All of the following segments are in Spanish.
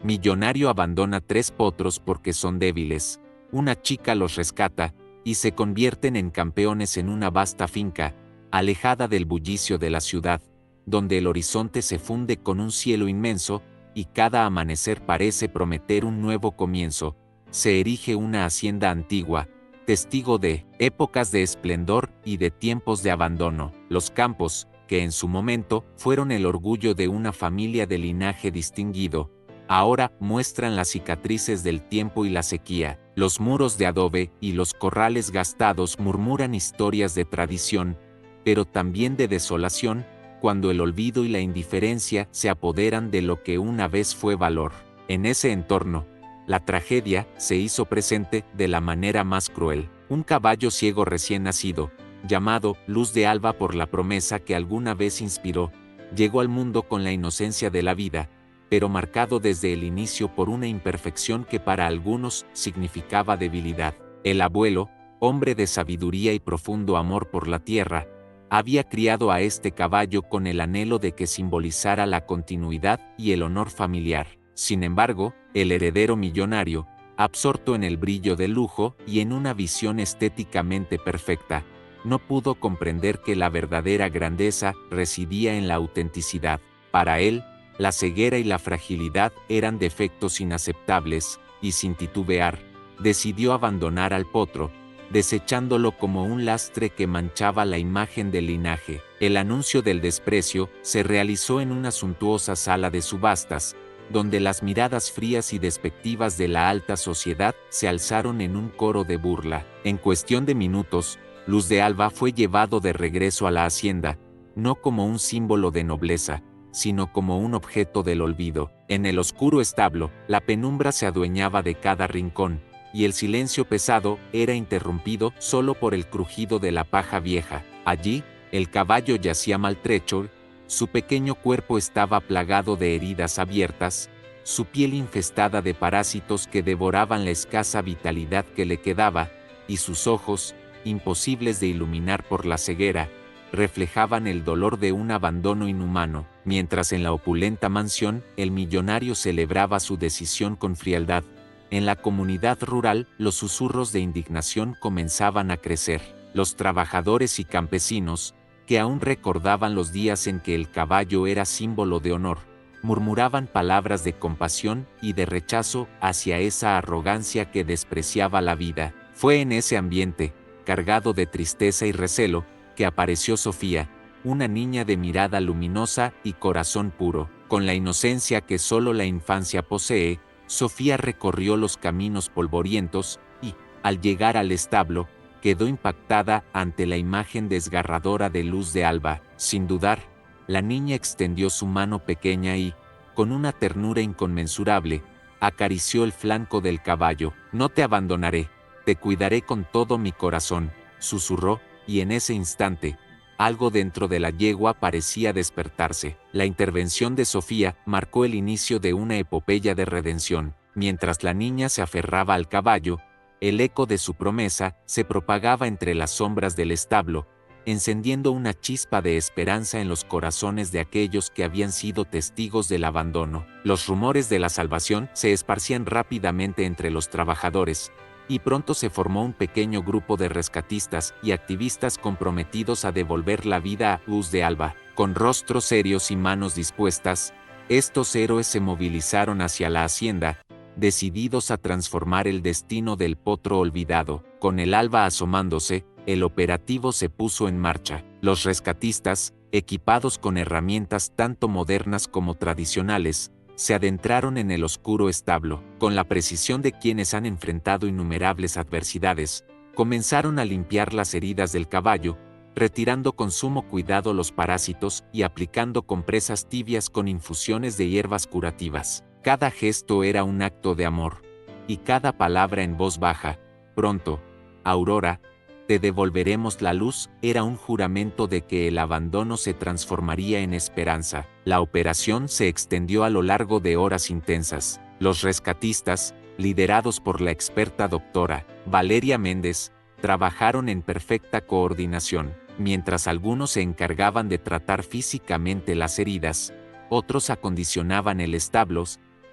Millonario abandona 3 potros porque son débiles. Una chica los rescata, y se convierten en campeones en una vasta finca, alejada del bullicio de la ciudad, donde el horizonte se funde con un cielo inmenso, y cada amanecer parece prometer un nuevo comienzo. Se erige una hacienda antigua, testigo de épocas de esplendor y de tiempos de abandono. Los campos, que en su momento fueron el orgullo de una familia de linaje distinguido, ahora muestran las cicatrices del tiempo y la sequía. Los muros de adobe y los corrales gastados murmuran historias de tradición, pero también de desolación, cuando el olvido y la indiferencia se apoderan de lo que una vez fue valor. En ese entorno, la tragedia se hizo presente de la manera más cruel. Un caballo ciego recién nacido, llamado Luz de Alba por la promesa que alguna vez inspiró, llegó al mundo con la inocencia de la vida, pero marcado desde el inicio por una imperfección que para algunos significaba debilidad. El abuelo, hombre de sabiduría y profundo amor por la tierra, había criado a este caballo con el anhelo de que simbolizara la continuidad y el honor familiar. Sin embargo, el heredero millonario, absorto en el brillo del lujo y en una visión estéticamente perfecta, no pudo comprender que la verdadera grandeza residía en la autenticidad. Para él, la ceguera y la fragilidad eran defectos inaceptables, y sin titubear, decidió abandonar al potro, desechándolo como un lastre que manchaba la imagen del linaje. El anuncio del desprecio se realizó en una suntuosa sala de subastas, donde las miradas frías y despectivas de la alta sociedad se alzaron en un coro de burla. En cuestión de minutos, Luz de Alba fue llevado de regreso a la hacienda, no como un símbolo de nobleza, sino como un objeto del olvido. En el oscuro establo, la penumbra se adueñaba de cada rincón, y el silencio pesado era interrumpido solo por el crujido de la paja vieja. Allí, el caballo yacía maltrecho, su pequeño cuerpo estaba plagado de heridas abiertas, su piel infestada de parásitos que devoraban la escasa vitalidad que le quedaba, y sus ojos, imposibles de iluminar por la ceguera, reflejaban el dolor de un abandono inhumano. Mientras en la opulenta mansión el millonario celebraba su decisión con frialdad, en la comunidad rural los susurros de indignación comenzaban a crecer. Los trabajadores y campesinos, que aún recordaban los días en que el caballo era símbolo de honor, murmuraban palabras de compasión y de rechazo hacia esa arrogancia que despreciaba la vida. Fue en ese ambiente, cargado de tristeza y recelo, que apareció Sofía, una niña de mirada luminosa y corazón puro. Con la inocencia que solo la infancia posee, Sofía recorrió los caminos polvorientos y, al llegar al establo, quedó impactada ante la imagen desgarradora de Luz de Alba. Sin dudar, la niña extendió su mano pequeña y, con una ternura inconmensurable, acarició el flanco del caballo. «No te abandonaré, te cuidaré con todo mi corazón», susurró, y en ese instante, algo dentro de la yegua parecía despertarse. La intervención de Sofía marcó el inicio de una epopeya de redención. Mientras la niña se aferraba al caballo, el eco de su promesa se propagaba entre las sombras del establo, encendiendo una chispa de esperanza en los corazones de aquellos que habían sido testigos del abandono. Los rumores de la salvación se esparcían rápidamente entre los trabajadores, y pronto se formó un pequeño grupo de rescatistas y activistas comprometidos a devolver la vida a Luz de Alba. Con rostros serios y manos dispuestas, estos héroes se movilizaron hacia la hacienda, decididos a transformar el destino del potro olvidado. Con el alba asomándose, el operativo se puso en marcha. Los rescatistas, equipados con herramientas tanto modernas como tradicionales, se adentraron en el oscuro establo. Con la precisión de quienes han enfrentado innumerables adversidades, comenzaron a limpiar las heridas del caballo, retirando con sumo cuidado los parásitos y aplicando compresas tibias con infusiones de hierbas curativas. Cada gesto era un acto de amor, y cada palabra en voz baja, «Pronto, Aurora, te devolveremos la luz», era un juramento de que el abandono se transformaría en esperanza. La operación se extendió a lo largo de horas intensas. Los rescatistas, liderados por la experta doctora Valeria Méndez, trabajaron en perfecta coordinación. Mientras algunos se encargaban de tratar físicamente las heridas, otros acondicionaban el establo,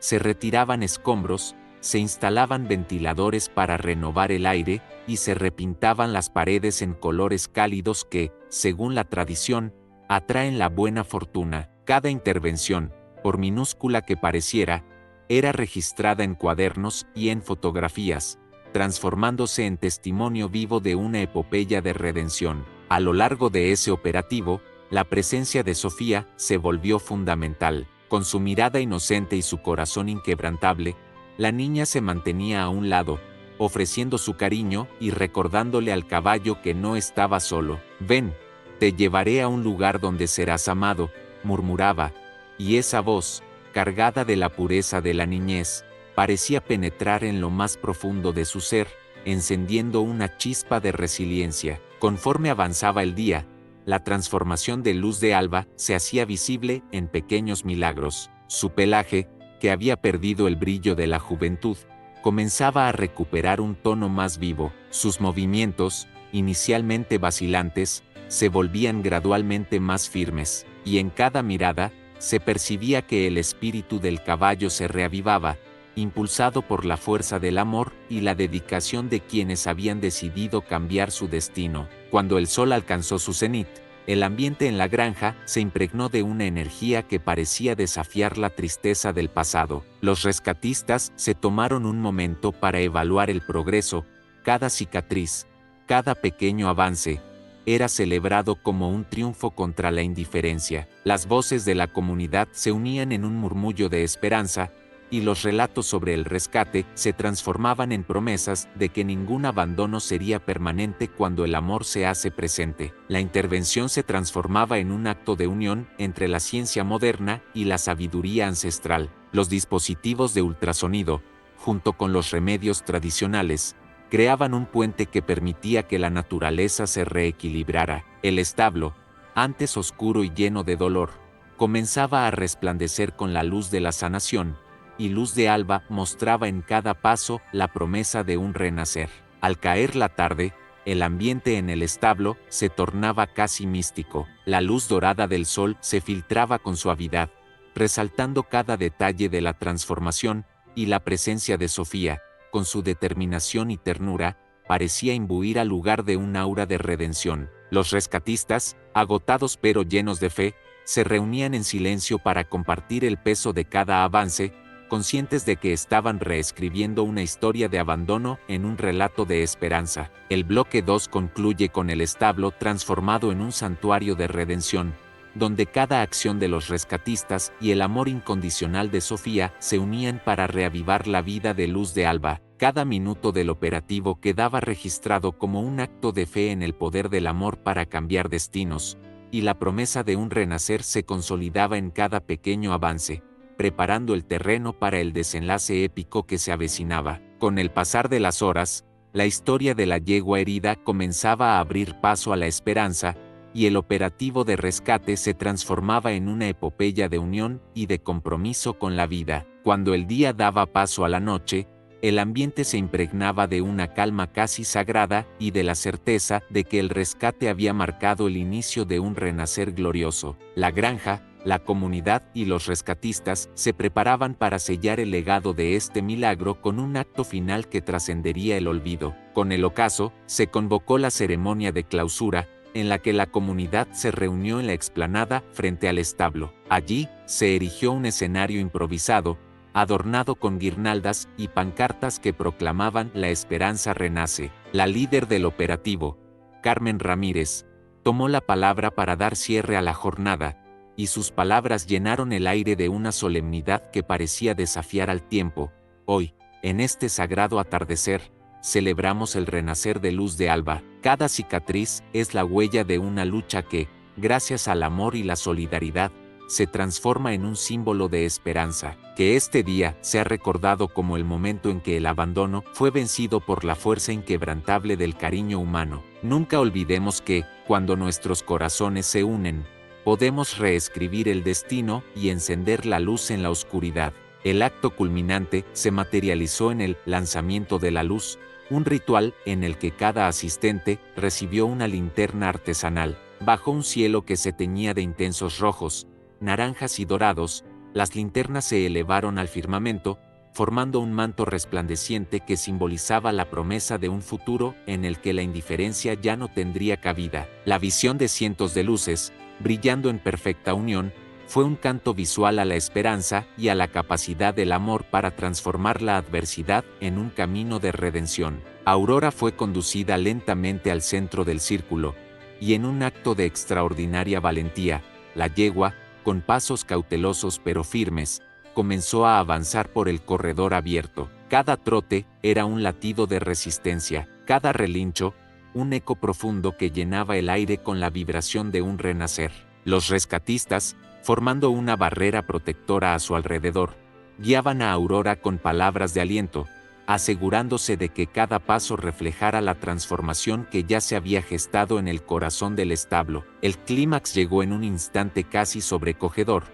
se retiraban escombros, se instalaban ventiladores para renovar el aire y se repintaban las paredes en colores cálidos que, según la tradición, atraen la buena fortuna. Cada intervención, por minúscula que pareciera, era registrada en cuadernos y en fotografías, transformándose en testimonio vivo de una epopeya de redención. A lo largo de ese operativo, la presencia de Sofía se volvió fundamental. Con su mirada inocente y su corazón inquebrantable, la niña se mantenía a un lado, ofreciendo su cariño y recordándole al caballo que no estaba solo. «Ven, te llevaré a un lugar donde serás amado», murmuraba, y esa voz, cargada de la pureza de la niñez, parecía penetrar en lo más profundo de su ser, encendiendo una chispa de resiliencia. Conforme avanzaba el día, la transformación de Luz de Alba se hacía visible en pequeños milagros. Su pelaje, que había perdido el brillo de la juventud, comenzaba a recuperar un tono más vivo. Sus movimientos, inicialmente vacilantes, se volvían gradualmente más firmes, y en cada mirada, se percibía que el espíritu del caballo se reavivaba, impulsado por la fuerza del amor y la dedicación de quienes habían decidido cambiar su destino. Cuando el sol alcanzó su cenit, el ambiente en la granja se impregnó de una energía que parecía desafiar la tristeza del pasado. Los rescatistas se tomaron un momento para evaluar el progreso. Cada cicatriz, cada pequeño avance, era celebrado como un triunfo contra la indiferencia. Las voces de la comunidad se unían en un murmullo de esperanza, y los relatos sobre el rescate se transformaban en promesas de que ningún abandono sería permanente cuando el amor se hace presente. La intervención se transformaba en un acto de unión entre la ciencia moderna y la sabiduría ancestral. Los dispositivos de ultrasonido, junto con los remedios tradicionales, creaban un puente que permitía que la naturaleza se reequilibrara. El establo, antes oscuro y lleno de dolor, comenzaba a resplandecer con la luz de la sanación, y Luz de Alba mostraba en cada paso la promesa de un renacer. Al caer la tarde, el ambiente en el establo se tornaba casi místico. La luz dorada del sol se filtraba con suavidad, resaltando cada detalle de la transformación, y la presencia de Sofía, con su determinación y ternura, parecía imbuir al lugar de un aura de redención. Los rescatistas, agotados pero llenos de fe, se reunían en silencio para compartir el peso de cada avance, conscientes de que estaban reescribiendo una historia de abandono en un relato de esperanza. El bloque 2 concluye con el establo transformado en un santuario de redención, donde cada acción de los rescatistas y el amor incondicional de Sofía se unían para reavivar la vida de Luz de Alba. Cada minuto del operativo quedaba registrado como un acto de fe en el poder del amor para cambiar destinos, y la promesa de un renacer se consolidaba en cada pequeño avance, preparando el terreno para el desenlace épico que se avecinaba. Con el pasar de las horas, la historia de la yegua herida comenzaba a abrir paso a la esperanza, y el operativo de rescate se transformaba en una epopeya de unión y de compromiso con la vida. Cuando el día daba paso a la noche, el ambiente se impregnaba de una calma casi sagrada y de la certeza de que el rescate había marcado el inicio de un renacer glorioso. La granja, la comunidad y los rescatistas se preparaban para sellar el legado de este milagro con un acto final que trascendería el olvido. Con el ocaso, se convocó la ceremonia de clausura, en la que la comunidad se reunió en la explanada frente al establo. Allí, se erigió un escenario improvisado, adornado con guirnaldas y pancartas que proclamaban «La esperanza renace». La líder del operativo, Carmen Ramírez, tomó la palabra para dar cierre a la jornada, y sus palabras llenaron el aire de una solemnidad que parecía desafiar al tiempo. Hoy, en este sagrado atardecer, celebramos el renacer de Luz de Alba. Cada cicatriz es la huella de una lucha que, gracias al amor y la solidaridad, se transforma en un símbolo de esperanza. Que este día sea recordado como el momento en que el abandono fue vencido por la fuerza inquebrantable del cariño humano. Nunca olvidemos que, cuando nuestros corazones se unen, podemos reescribir el destino y encender la luz en la oscuridad. El acto culminante se materializó en el lanzamiento de la luz, un ritual en el que cada asistente recibió una linterna artesanal. Bajo un cielo que se teñía de intensos rojos, naranjas y dorados, Las linternas se elevaron al firmamento, formando un manto resplandeciente que simbolizaba la promesa de un futuro en el que la indiferencia ya no tendría cabida. La visión de cientos de luces, brillando en perfecta unión, fue un canto visual a la esperanza y a la capacidad del amor para transformar la adversidad en un camino de redención. Aurora fue conducida lentamente al centro del círculo, y en un acto de extraordinaria valentía, la yegua, con pasos cautelosos pero firmes, comenzó a avanzar por el corredor abierto. Cada trote era un latido de resistencia, cada relincho, un eco profundo que llenaba el aire con la vibración de un renacer. Los rescatistas, formando una barrera protectora a su alrededor, guiaban a Aurora con palabras de aliento, asegurándose de que cada paso reflejara la transformación que ya se había gestado en el corazón del establo. El clímax llegó en un instante casi sobrecogedor.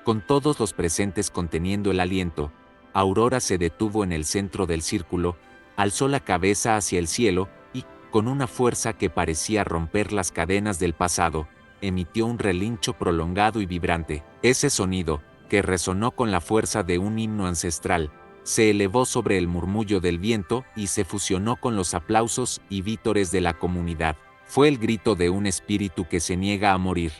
Con todos los presentes conteniendo el aliento, Aurora se detuvo en el centro del círculo, alzó la cabeza hacia el cielo y, con una fuerza que parecía romper las cadenas del pasado, emitió un relincho prolongado y vibrante. Ese sonido, que resonó con la fuerza de un himno ancestral, se elevó sobre el murmullo del viento y se fusionó con los aplausos y vítores de la comunidad. Fue el grito de un espíritu que se niega a morir,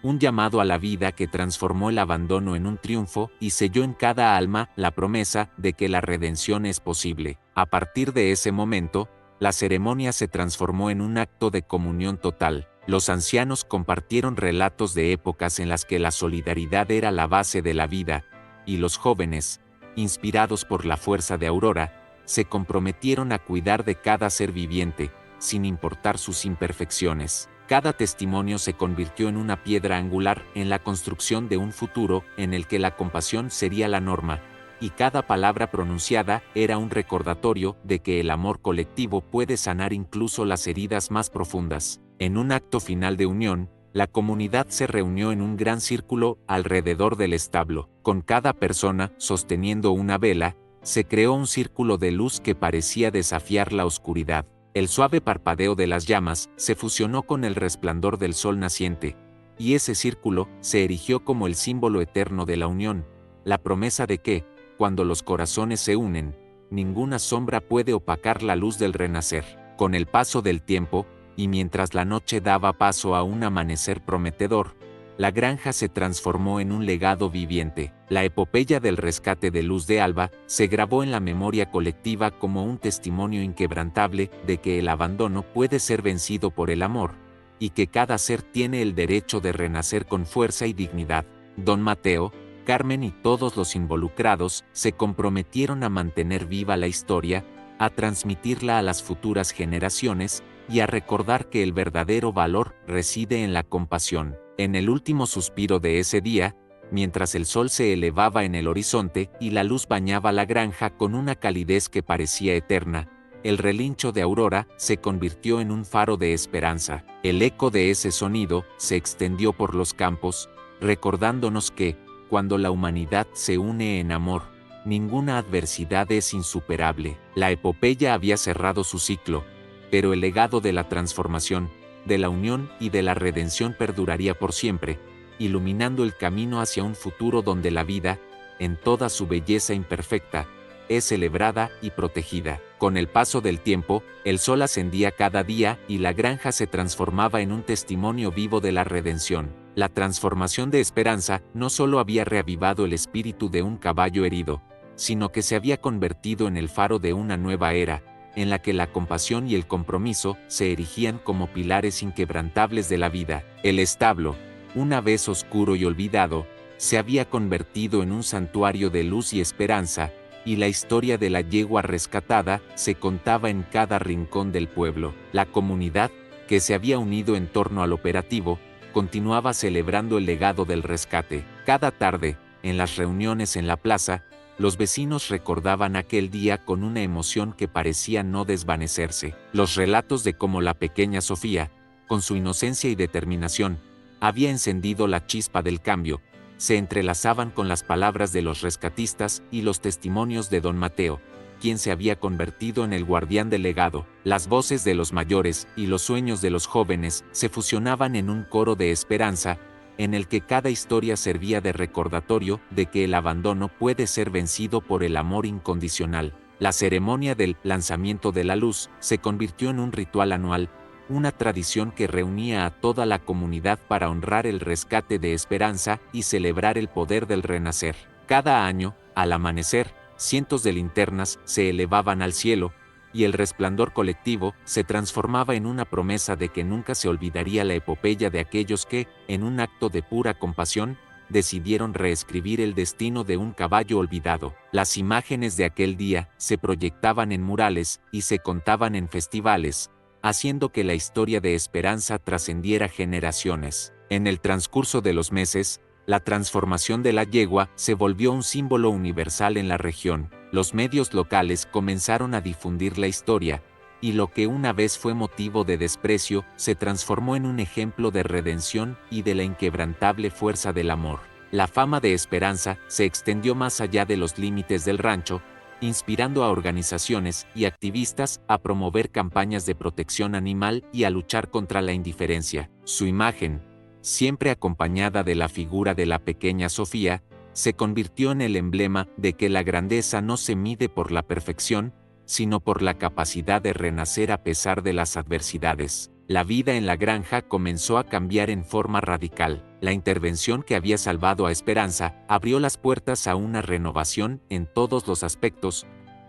un llamado a la vida que transformó el abandono en un triunfo y selló en cada alma la promesa de que la redención es posible. A partir de ese momento, la ceremonia se transformó en un acto de comunión total. Los ancianos compartieron relatos de épocas en las que la solidaridad era la base de la vida, y los jóvenes, inspirados por la fuerza de Aurora, se comprometieron a cuidar de cada ser viviente, sin importar sus imperfecciones. Cada testimonio se convirtió en una piedra angular en la construcción de un futuro en el que la compasión sería la norma, y cada palabra pronunciada era un recordatorio de que el amor colectivo puede sanar incluso las heridas más profundas. En un acto final de unión, la comunidad se reunió en un gran círculo alrededor del establo. Con cada persona sosteniendo una vela, se creó un círculo de luz que parecía desafiar la oscuridad. El suave parpadeo de las llamas se fusionó con el resplandor del sol naciente, y ese círculo se erigió como el símbolo eterno de la unión, la promesa de que, cuando los corazones se unen, ninguna sombra puede opacar la luz del renacer. Con el paso del tiempo, y mientras la noche daba paso a un amanecer prometedor, la granja se transformó en un legado viviente. La epopeya del rescate de Luz de Alba se grabó en la memoria colectiva como un testimonio inquebrantable de que el abandono puede ser vencido por el amor, y que cada ser tiene el derecho de renacer con fuerza y dignidad. Don Mateo, Carmen y todos los involucrados se comprometieron a mantener viva la historia, a transmitirla a las futuras generaciones, y a recordar que el verdadero valor reside en la compasión. En el último suspiro de ese día, mientras el sol se elevaba en el horizonte y la luz bañaba la granja con una calidez que parecía eterna, el relincho de Aurora se convirtió en un faro de esperanza. El eco de ese sonido se extendió por los campos, recordándonos que, cuando la humanidad se une en amor, ninguna adversidad es insuperable. La epopeya había cerrado su ciclo, pero el legado de la transformación, de la unión y de la redención perduraría por siempre, iluminando el camino hacia un futuro donde la vida, en toda su belleza imperfecta, es celebrada y protegida. Con el paso del tiempo, el sol ascendía cada día y la granja se transformaba en un testimonio vivo de la redención. La transformación de Esperanza no solo había reavivado el espíritu de un caballo herido, sino que se había convertido en el faro de una nueva era, en la que la compasión y el compromiso se erigían como pilares inquebrantables de la vida. El establo, una vez oscuro y olvidado, se había convertido en un santuario de luz y esperanza, y la historia de la yegua rescatada se contaba en cada rincón del pueblo. La comunidad, que se había unido en torno al operativo, continuaba celebrando el legado del rescate. Cada tarde, en las reuniones en la plaza, los vecinos recordaban aquel día con una emoción que parecía no desvanecerse. Los relatos de cómo la pequeña Sofía, con su inocencia y determinación, había encendido la chispa del cambio, se entrelazaban con las palabras de los rescatistas y los testimonios de don Mateo, quien se había convertido en el guardián del legado. Las voces de los mayores y los sueños de los jóvenes se fusionaban en un coro de esperanza, en el que cada historia servía de recordatorio de que el abandono puede ser vencido por el amor incondicional. La ceremonia del lanzamiento de la luz se convirtió en un ritual anual, una tradición que reunía a toda la comunidad para honrar el rescate de Esperanza y celebrar el poder del renacer. Cada año, al amanecer, cientos de linternas se elevaban al cielo, y el resplandor colectivo se transformaba en una promesa de que nunca se olvidaría la epopeya de aquellos que, en un acto de pura compasión, decidieron reescribir el destino de un caballo olvidado. Las imágenes de aquel día se proyectaban en murales y se contaban en festivales, haciendo que la historia de Esperanza trascendiera generaciones. En el transcurso de los meses, la transformación de la yegua se volvió un símbolo universal en la región. Los medios locales comenzaron a difundir la historia, y lo que una vez fue motivo de desprecio se transformó en un ejemplo de redención y de la inquebrantable fuerza del amor. La fama de Esperanza se extendió más allá de los límites del rancho, inspirando a organizaciones y activistas a promover campañas de protección animal y a luchar contra la indiferencia. Su imagen, siempre acompañada de la figura de la pequeña Sofía, se convirtió en el emblema de que la grandeza no se mide por la perfección, sino por la capacidad de renacer a pesar de las adversidades. La vida en la granja comenzó a cambiar en forma radical. La intervención que había salvado a Esperanza abrió las puertas a una renovación en todos los aspectos.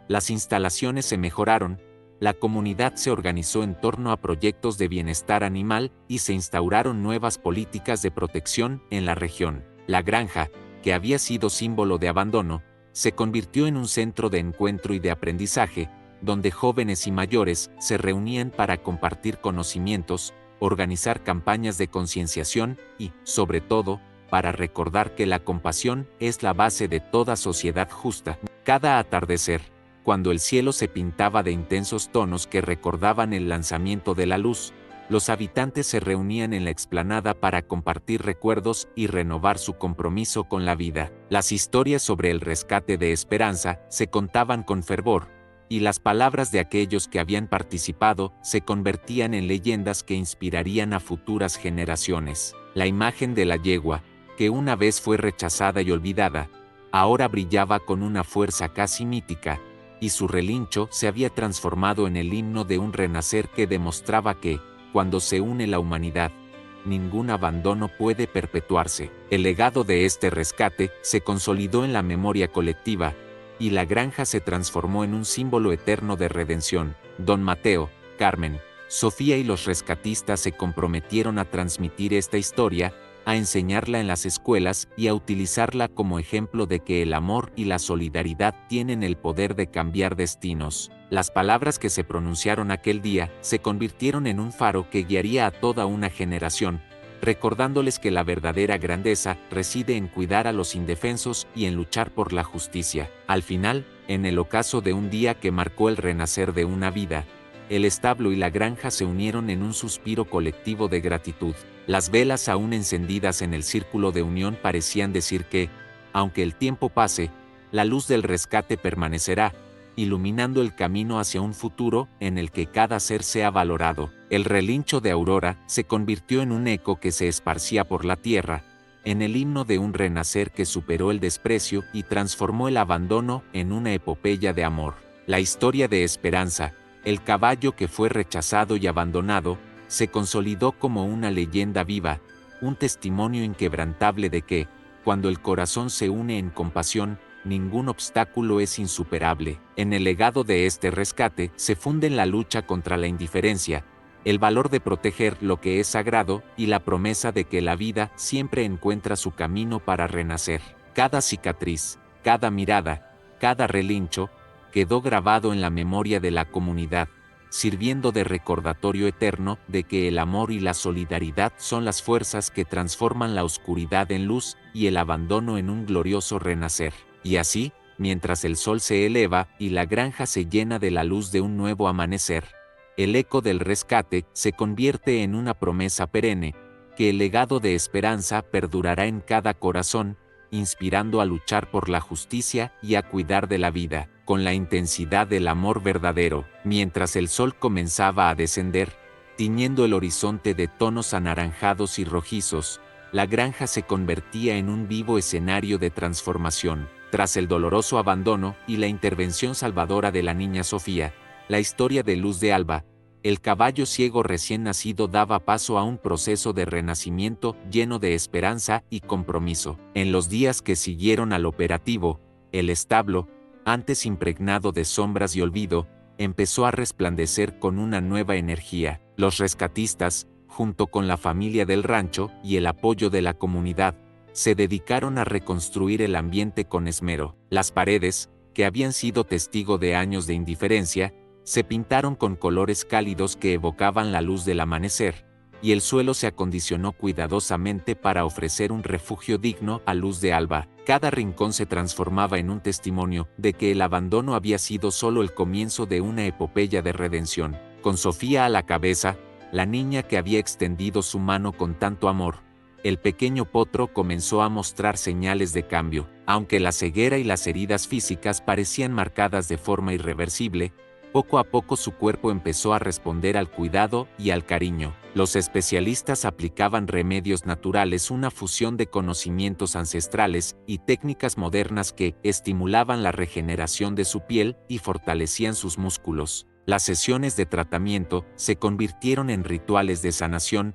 Las instalaciones se mejoraron, la comunidad se organizó en torno a proyectos de bienestar animal y se instauraron nuevas políticas de protección en la región. La granja, que había sido símbolo de abandono, se convirtió en un centro de encuentro y de aprendizaje, donde jóvenes y mayores se reunían para compartir conocimientos, organizar campañas de concienciación y, sobre todo, para recordar que la compasión es la base de toda sociedad justa. Cada atardecer, cuando el cielo se pintaba de intensos tonos que recordaban el lanzamiento de la luz, los habitantes se reunían en la explanada para compartir recuerdos y renovar su compromiso con la vida. Las historias sobre el rescate de Esperanza se contaban con fervor, y las palabras de aquellos que habían participado se convertían en leyendas que inspirarían a futuras generaciones. La imagen de la yegua, que una vez fue rechazada y olvidada, ahora brillaba con una fuerza casi mítica, y su relincho se había transformado en el himno de un renacer que demostraba que, cuando se une la humanidad, ningún abandono puede perpetuarse. El legado de este rescate se consolidó en la memoria colectiva, y la granja se transformó en un símbolo eterno de redención. Don Mateo, Carmen, Sofía y los rescatistas se comprometieron a transmitir esta historia, a enseñarla en las escuelas y a utilizarla como ejemplo de que el amor y la solidaridad tienen el poder de cambiar destinos. Las palabras que se pronunciaron aquel día se convirtieron en un faro que guiaría a toda una generación, recordándoles que la verdadera grandeza reside en cuidar a los indefensos y en luchar por la justicia. Al final, en el ocaso de un día que marcó el renacer de una vida, el establo y la granja se unieron en un suspiro colectivo de gratitud. Las velas aún encendidas en el círculo de unión parecían decir que, aunque el tiempo pase, la luz del rescate permanecerá, iluminando el camino hacia un futuro en el que cada ser sea valorado. El relincho de Aurora se convirtió en un eco que se esparcía por la tierra, en el himno de un renacer que superó el desprecio y transformó el abandono en una epopeya de amor. La historia de Esperanza, el caballo que fue rechazado y abandonado, se consolidó como una leyenda viva, un testimonio inquebrantable de que, cuando el corazón se une en compasión, ningún obstáculo es insuperable. En el legado de este rescate se funden la lucha contra la indiferencia, el valor de proteger lo que es sagrado y la promesa de que la vida siempre encuentra su camino para renacer. Cada cicatriz, cada mirada, cada relincho, quedó grabado en la memoria de la comunidad, sirviendo de recordatorio eterno de que el amor y la solidaridad son las fuerzas que transforman la oscuridad en luz y el abandono en un glorioso renacer. Y así, mientras el sol se eleva y la granja se llena de la luz de un nuevo amanecer, el eco del rescate se convierte en una promesa perenne, que el legado de Esperanza perdurará en cada corazón, inspirando a luchar por la justicia y a cuidar de la vida, con la intensidad del amor verdadero. Mientras el sol comenzaba a descender, tiñendo el horizonte de tonos anaranjados y rojizos, la granja se convertía en un vivo escenario de transformación. Tras el doloroso abandono y la intervención salvadora de la niña Sofía, la historia de Luz de Alba, el caballo ciego recién nacido, daba paso a un proceso de renacimiento lleno de esperanza y compromiso. En los días que siguieron al operativo, el establo, antes impregnado de sombras y olvido, empezó a resplandecer con una nueva energía. Los rescatistas, junto con la familia del rancho y el apoyo de la comunidad, se dedicaron a reconstruir el ambiente con esmero. Las paredes, que habían sido testigo de años de indiferencia, se pintaron con colores cálidos que evocaban la luz del amanecer, y el suelo se acondicionó cuidadosamente para ofrecer un refugio digno a Luz de Alba. Cada rincón se transformaba en un testimonio de que el abandono había sido solo el comienzo de una epopeya de redención. Con Sofía a la cabeza, la niña que había extendido su mano con tanto amor, el pequeño potro comenzó a mostrar señales de cambio. Aunque la ceguera y las heridas físicas parecían marcadas de forma irreversible, poco a poco su cuerpo empezó a responder al cuidado y al cariño. Los especialistas aplicaban remedios naturales, una fusión de conocimientos ancestrales y técnicas modernas que estimulaban la regeneración de su piel y fortalecían sus músculos. Las sesiones de tratamiento se convirtieron en rituales de sanación.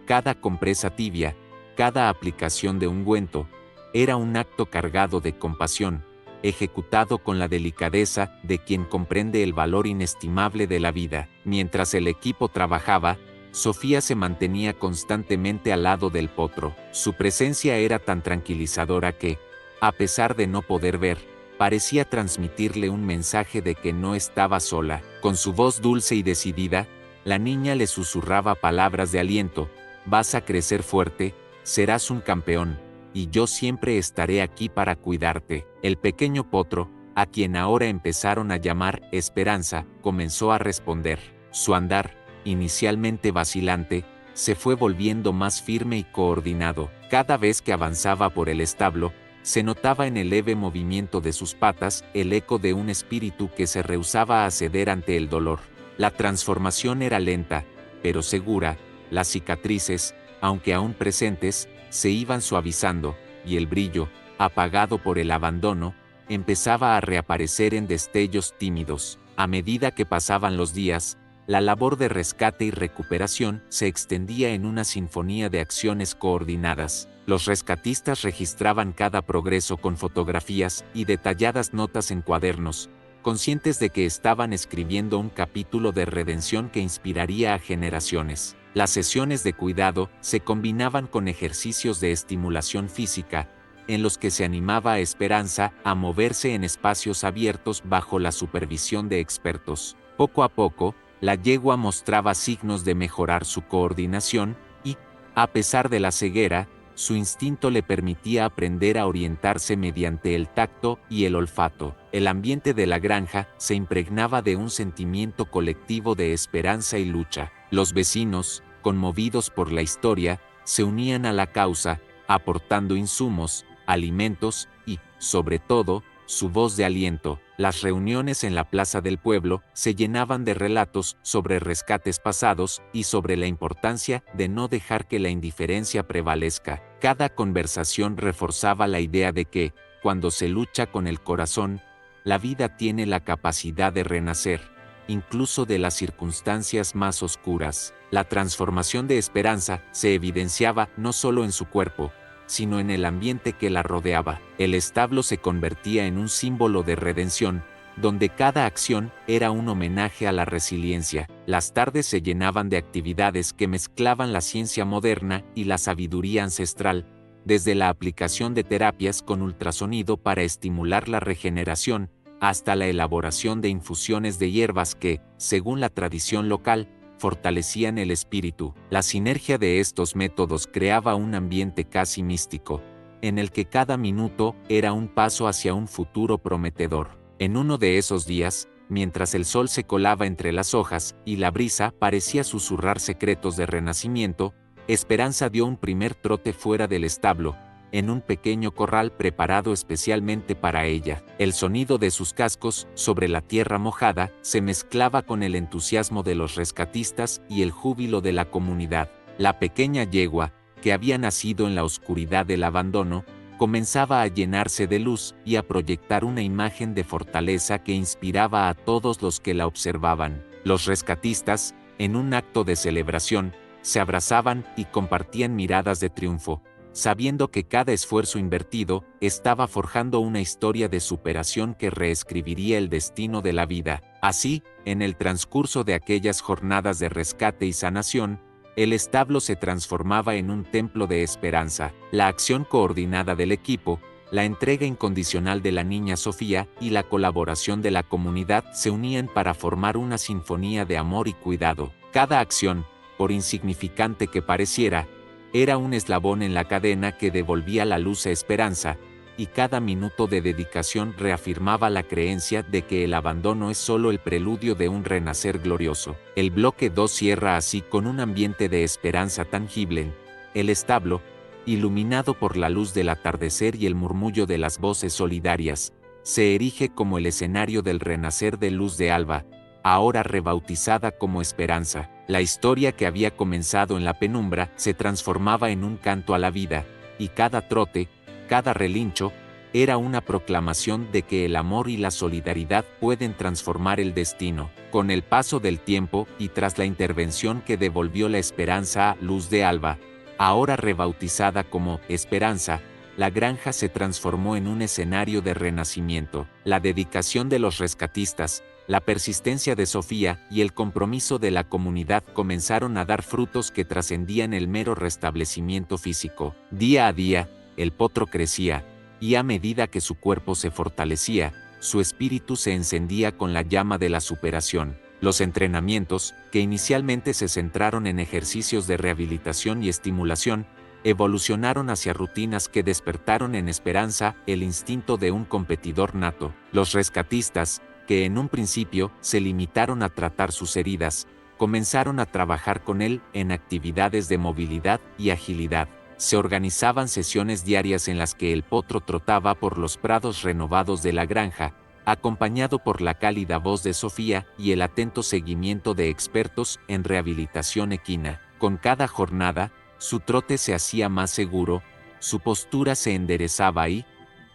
Cada compresa tibia, cada aplicación de ungüento, era un acto cargado de compasión, ejecutado con la delicadeza de quien comprende el valor inestimable de la vida. Mientras el equipo trabajaba, Sofía se mantenía constantemente al lado del potro. Su presencia era tan tranquilizadora que, a pesar de no poder ver, parecía transmitirle un mensaje de que no estaba sola. Con su voz dulce y decidida, la niña le susurraba palabras de aliento: «Vas a crecer fuerte, serás un campeón, y yo siempre estaré aquí para cuidarte». El pequeño potro, a quien ahora empezaron a llamar Esperanza, comenzó a responder. Su andar, inicialmente vacilante, se fue volviendo más firme y coordinado. Cada vez que avanzaba por el establo, se notaba en el leve movimiento de sus patas el eco de un espíritu que se rehusaba a ceder ante el dolor. La transformación era lenta, pero segura. Las cicatrices, aunque aún presentes, se iban suavizando, y el brillo, apagado por el abandono, empezaba a reaparecer en destellos tímidos. A medida que pasaban los días, la labor de rescate y recuperación se extendía en una sinfonía de acciones coordinadas. Los rescatistas registraban cada progreso con fotografías y detalladas notas en cuadernos, conscientes de que estaban escribiendo un capítulo de redención que inspiraría a generaciones. Las sesiones de cuidado se combinaban con ejercicios de estimulación física, en los que se animaba a Esperanza a moverse en espacios abiertos bajo la supervisión de expertos. Poco a poco, la yegua mostraba signos de mejorar su coordinación y, a pesar de la ceguera, su instinto le permitía aprender a orientarse mediante el tacto y el olfato. El ambiente de la granja se impregnaba de un sentimiento colectivo de esperanza y lucha. Los vecinos, conmovidos por la historia, se unían a la causa, aportando insumos, alimentos y, sobre todo, su voz de aliento. Las reuniones en la plaza del pueblo se llenaban de relatos sobre rescates pasados y sobre la importancia de no dejar que la indiferencia prevalezca. Cada conversación reforzaba la idea de que, cuando se lucha con el corazón, la vida tiene la capacidad de renacer, incluso de las circunstancias más oscuras. La transformación de Esperanza se evidenciaba no solo en su cuerpo, sino en el ambiente que la rodeaba. El establo se convertía en un símbolo de redención, donde cada acción era un homenaje a la resiliencia. Las tardes se llenaban de actividades que mezclaban la ciencia moderna y la sabiduría ancestral, desde la aplicación de terapias con ultrasonido para estimular la regeneración, hasta la elaboración de infusiones de hierbas que, según la tradición local, fortalecían el espíritu. La sinergia de estos métodos creaba un ambiente casi místico, en el que cada minuto era un paso hacia un futuro prometedor. En uno de esos días, mientras el sol se colaba entre las hojas y la brisa parecía susurrar secretos de renacimiento, Esperanza dio un primer trote fuera del establo, en un pequeño corral preparado especialmente para ella. El sonido de sus cascos sobre la tierra mojada se mezclaba con el entusiasmo de los rescatistas y el júbilo de la comunidad. La pequeña yegua, que había nacido en la oscuridad del abandono, comenzaba a llenarse de luz y a proyectar una imagen de fortaleza que inspiraba a todos los que la observaban. Los rescatistas, en un acto de celebración, se abrazaban y compartían miradas de triunfo, sabiendo que cada esfuerzo invertido estaba forjando una historia de superación que reescribiría el destino de la vida. Así, en el transcurso de aquellas jornadas de rescate y sanación, el establo se transformaba en un templo de esperanza. La acción coordinada del equipo, la entrega incondicional de la niña Sofía y la colaboración de la comunidad se unían para formar una sinfonía de amor y cuidado. Cada acción, por insignificante que pareciera, era un eslabón en la cadena que devolvía la luz a Esperanza, y cada minuto de dedicación reafirmaba la creencia de que el abandono es solo el preludio de un renacer glorioso. El bloque 2 cierra así con un ambiente de esperanza tangible. El establo, iluminado por la luz del atardecer y el murmullo de las voces solidarias, se erige como el escenario del renacer de Luz de Alba, ahora rebautizada como Esperanza. La historia que había comenzado en la penumbra se transformaba en un canto a la vida, y cada trote, cada relincho, era una proclamación de que el amor y la solidaridad pueden transformar el destino. Con el paso del tiempo y tras la intervención que devolvió la esperanza a Luz de Alba, ahora rebautizada como Esperanza, la granja se transformó en un escenario de renacimiento. La dedicación de los rescatistas, la persistencia de Sofía y el compromiso de la comunidad comenzaron a dar frutos que trascendían el mero restablecimiento físico. Día a día, el potro crecía, y a medida que su cuerpo se fortalecía, su espíritu se encendía con la llama de la superación. Los entrenamientos, que inicialmente se centraron en ejercicios de rehabilitación y estimulación, evolucionaron hacia rutinas que despertaron en Esperanza el instinto de un competidor nato. Los rescatistas, que en un principio se limitaron a tratar sus heridas, comenzaron a trabajar con él en actividades de movilidad y agilidad. Se organizaban sesiones diarias en las que el potro trotaba por los prados renovados de la granja, acompañado por la cálida voz de Sofía y el atento seguimiento de expertos en rehabilitación equina. Con cada jornada, su trote se hacía más seguro, su postura se enderezaba y,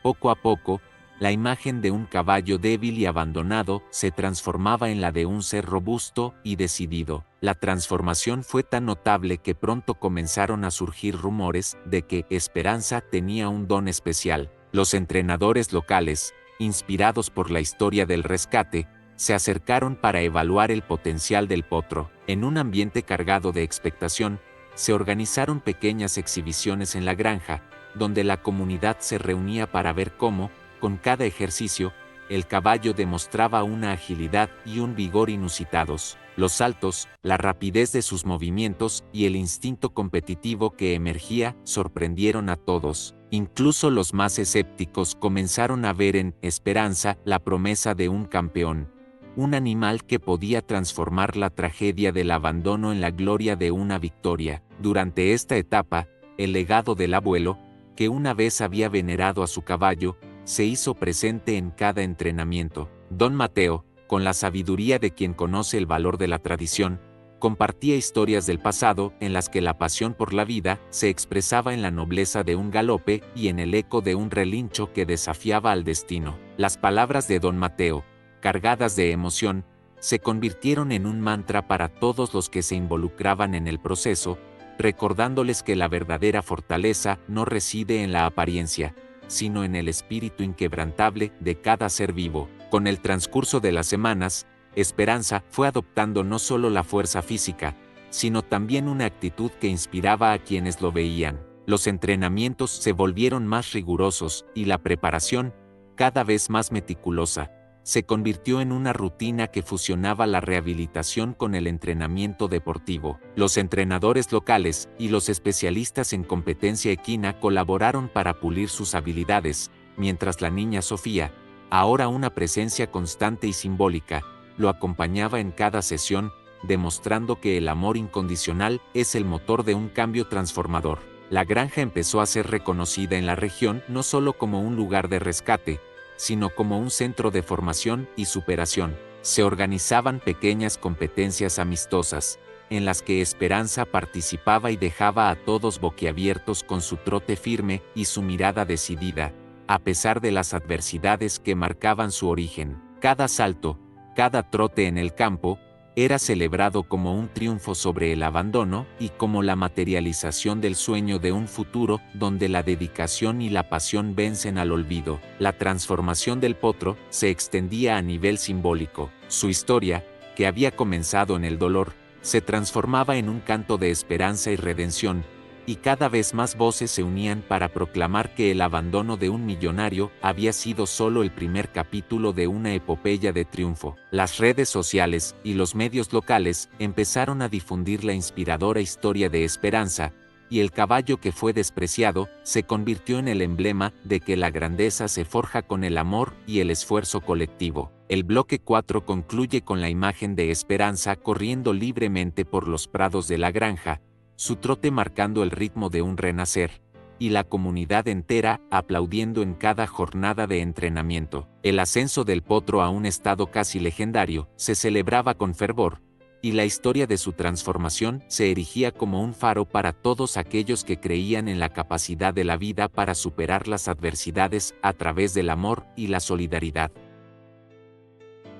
poco a poco, la imagen de un caballo débil y abandonado se transformaba en la de un ser robusto y decidido. La transformación fue tan notable que pronto comenzaron a surgir rumores de que Esperanza tenía un don especial. Los entrenadores locales, inspirados por la historia del rescate, se acercaron para evaluar el potencial del potro. En un ambiente cargado de expectación, se organizaron pequeñas exhibiciones en la granja, donde la comunidad se reunía para ver cómo, con cada ejercicio, el caballo demostraba una agilidad y un vigor inusitados. Los saltos, la rapidez de sus movimientos y el instinto competitivo que emergía sorprendieron a todos. Incluso los más escépticos comenzaron a ver en Esperanza la promesa de un campeón, un animal que podía transformar la tragedia del abandono en la gloria de una victoria. Durante esta etapa, el legado del abuelo, que una vez había venerado a su caballo, se hizo presente en cada entrenamiento. Don Mateo, con la sabiduría de quien conoce el valor de la tradición, compartía historias del pasado en las que la pasión por la vida se expresaba en la nobleza de un galope y en el eco de un relincho que desafiaba al destino. Las palabras de Don Mateo, cargadas de emoción, se convirtieron en un mantra para todos los que se involucraban en el proceso, recordándoles que la verdadera fortaleza no reside en la apariencia, sino en el espíritu inquebrantable de cada ser vivo. Con el transcurso de las semanas, Esperanza fue adoptando no solo la fuerza física, sino también una actitud que inspiraba a quienes lo veían. Los entrenamientos se volvieron más rigurosos y la preparación, cada vez más meticulosa, se convirtió en una rutina que fusionaba la rehabilitación con el entrenamiento deportivo. Los entrenadores locales y los especialistas en competencia equina colaboraron para pulir sus habilidades, mientras la niña Sofía, ahora una presencia constante y simbólica, lo acompañaba en cada sesión, demostrando que el amor incondicional es el motor de un cambio transformador. La granja empezó a ser reconocida en la región no solo como un lugar de rescate, sino como un centro de formación y superación. Se organizaban pequeñas competencias amistosas, en las que Esperanza participaba y dejaba a todos boquiabiertos con su trote firme y su mirada decidida, a pesar de las adversidades que marcaban su origen. Cada salto, cada trote en el campo, era celebrado como un triunfo sobre el abandono y como la materialización del sueño de un futuro donde la dedicación y la pasión vencen al olvido. La transformación del potro se extendía a nivel simbólico. Su historia, que había comenzado en el dolor, se transformaba en un canto de esperanza y redención, y cada vez más voces se unían para proclamar que el abandono de un millonario había sido solo el primer capítulo de una epopeya de triunfo. Las redes sociales y los medios locales empezaron a difundir la inspiradora historia de Esperanza, y el caballo que fue despreciado se convirtió en el emblema de que la grandeza se forja con el amor y el esfuerzo colectivo. El bloque 4 concluye con la imagen de Esperanza corriendo libremente por los prados de la granja, su trote marcando el ritmo de un renacer, y la comunidad entera aplaudiendo en cada jornada de entrenamiento. El ascenso del potro a un estado casi legendario se celebraba con fervor, y la historia de su transformación se erigía como un faro para todos aquellos que creían en la capacidad de la vida para superar las adversidades a través del amor y la solidaridad.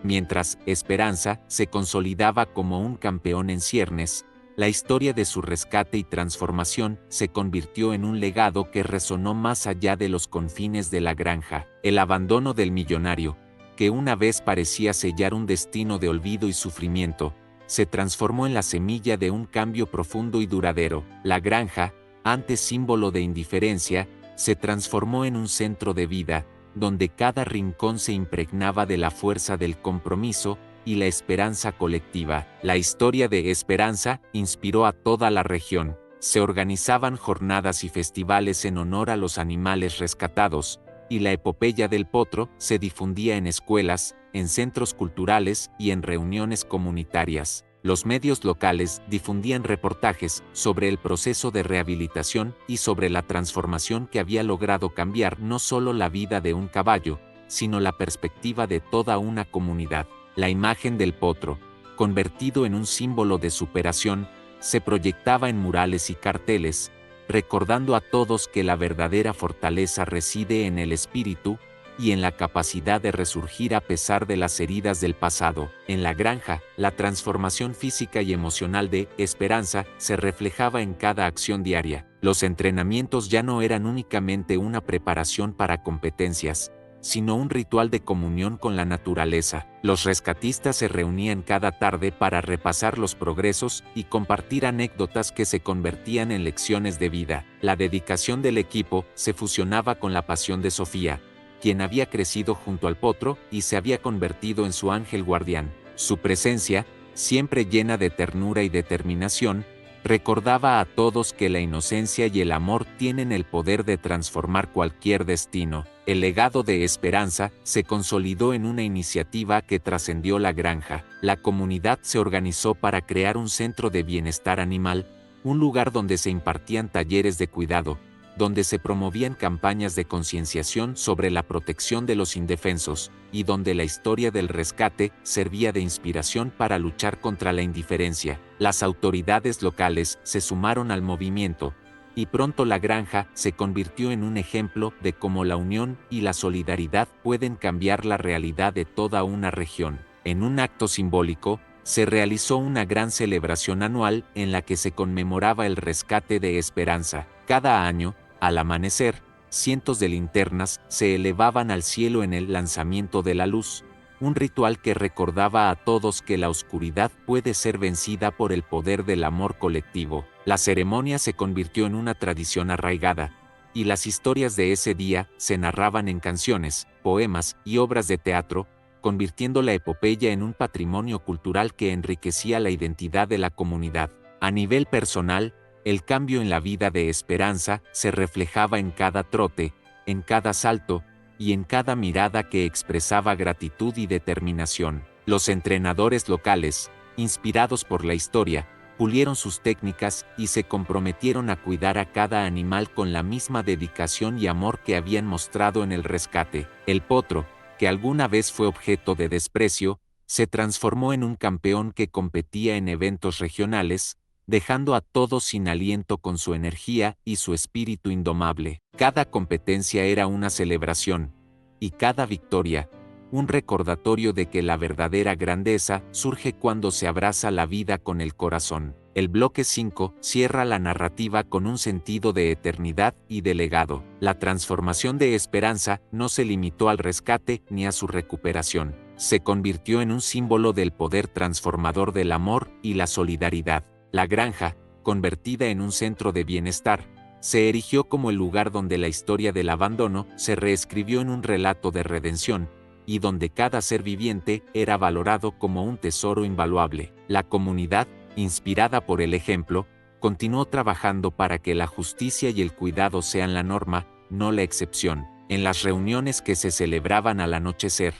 Mientras Esperanza se consolidaba como un campeón en ciernes, la historia de su rescate y transformación se convirtió en un legado que resonó más allá de los confines de la granja. El abandono del millonario, que una vez parecía sellar un destino de olvido y sufrimiento, se transformó en la semilla de un cambio profundo y duradero. La granja, antes símbolo de indiferencia, se transformó en un centro de vida, donde cada rincón se impregnaba de la fuerza del compromiso y la esperanza colectiva. La historia de Esperanza inspiró a toda la región. Se organizaban jornadas y festivales en honor a los animales rescatados, y la epopeya del potro se difundía en escuelas, en centros culturales y en reuniones comunitarias. Los medios locales difundían reportajes sobre el proceso de rehabilitación y sobre la transformación que había logrado cambiar no solo la vida de un caballo, sino la perspectiva de toda una comunidad. La imagen del potro, convertido en un símbolo de superación, se proyectaba en murales y carteles, recordando a todos que la verdadera fortaleza reside en el espíritu y en la capacidad de resurgir a pesar de las heridas del pasado. En la granja, la transformación física y emocional de Esperanza se reflejaba en cada acción diaria. Los entrenamientos ya no eran únicamente una preparación para competencias, sino un ritual de comunión con la naturaleza. Los rescatistas se reunían cada tarde para repasar los progresos y compartir anécdotas que se convertían en lecciones de vida. La dedicación del equipo se fusionaba con la pasión de Sofía, quien había crecido junto al potro y se había convertido en su ángel guardián. Su presencia, siempre llena de ternura y determinación, recordaba a todos que la inocencia y el amor tienen el poder de transformar cualquier destino. El legado de Esperanza se consolidó en una iniciativa que trascendió la granja. La comunidad se organizó para crear un centro de bienestar animal, un lugar donde se impartían talleres de cuidado, donde se promovían campañas de concienciación sobre la protección de los indefensos, y donde la historia del rescate servía de inspiración para luchar contra la indiferencia. Las autoridades locales se sumaron al movimiento, y pronto la granja se convirtió en un ejemplo de cómo la unión y la solidaridad pueden cambiar la realidad de toda una región. En un acto simbólico, se realizó una gran celebración anual en la que se conmemoraba el rescate de Esperanza. Cada año, al amanecer, cientos de linternas se elevaban al cielo en el lanzamiento de la luz, un ritual que recordaba a todos que la oscuridad puede ser vencida por el poder del amor colectivo. La ceremonia se convirtió en una tradición arraigada, y las historias de ese día se narraban en canciones, poemas y obras de teatro, convirtiendo la epopeya en un patrimonio cultural que enriquecía la identidad de la comunidad. A nivel personal, el cambio en la vida de Esperanza se reflejaba en cada trote, en cada salto, y en cada mirada que expresaba gratitud y determinación. Los entrenadores locales, inspirados por la historia, pulieron sus técnicas y se comprometieron a cuidar a cada animal con la misma dedicación y amor que habían mostrado en el rescate. El potro, que alguna vez fue objeto de desprecio, se transformó en un campeón que competía en eventos regionales, dejando a todos sin aliento con su energía y su espíritu indomable. Cada competencia era una celebración, y cada victoria, un recordatorio de que la verdadera grandeza surge cuando se abraza la vida con el corazón. El bloque 5 cierra la narrativa con un sentido de eternidad y de legado. La transformación de Esperanza no se limitó al rescate ni a su recuperación. Se convirtió en un símbolo del poder transformador del amor y la solidaridad. La granja, convertida en un centro de bienestar, se erigió como el lugar donde la historia del abandono se reescribió en un relato de redención, y donde cada ser viviente era valorado como un tesoro invaluable. La comunidad, inspirada por el ejemplo, continuó trabajando para que la justicia y el cuidado sean la norma, no la excepción. En las reuniones que se celebraban al anochecer,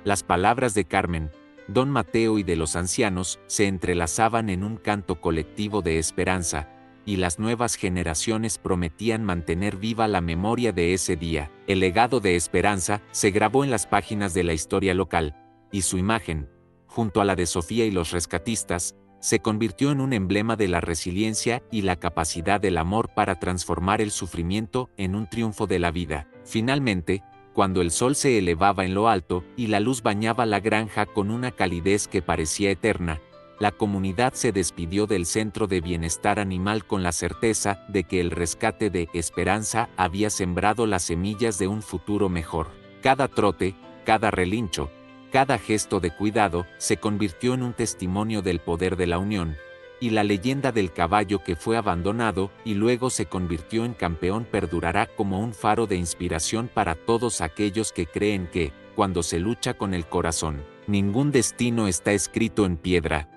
las palabras de Carmen, Don Mateo y de los ancianos se entrelazaban en un canto colectivo de esperanza, y las nuevas generaciones prometían mantener viva la memoria de ese día. El legado de Esperanza se grabó en las páginas de la historia local, y su imagen, junto a la de Sofía y los rescatistas, se convirtió en un emblema de la resiliencia y la capacidad del amor para transformar el sufrimiento en un triunfo de la vida. Finalmente, cuando el sol se elevaba en lo alto y la luz bañaba la granja con una calidez que parecía eterna, la comunidad se despidió del centro de bienestar animal con la certeza de que el rescate de Esperanza había sembrado las semillas de un futuro mejor. Cada trote, cada relincho, cada gesto de cuidado se convirtió en un testimonio del poder de la unión, y la leyenda del caballo que fue abandonado y luego se convirtió en campeón perdurará como un faro de inspiración para todos aquellos que creen que, cuando se lucha con el corazón, ningún destino está escrito en piedra.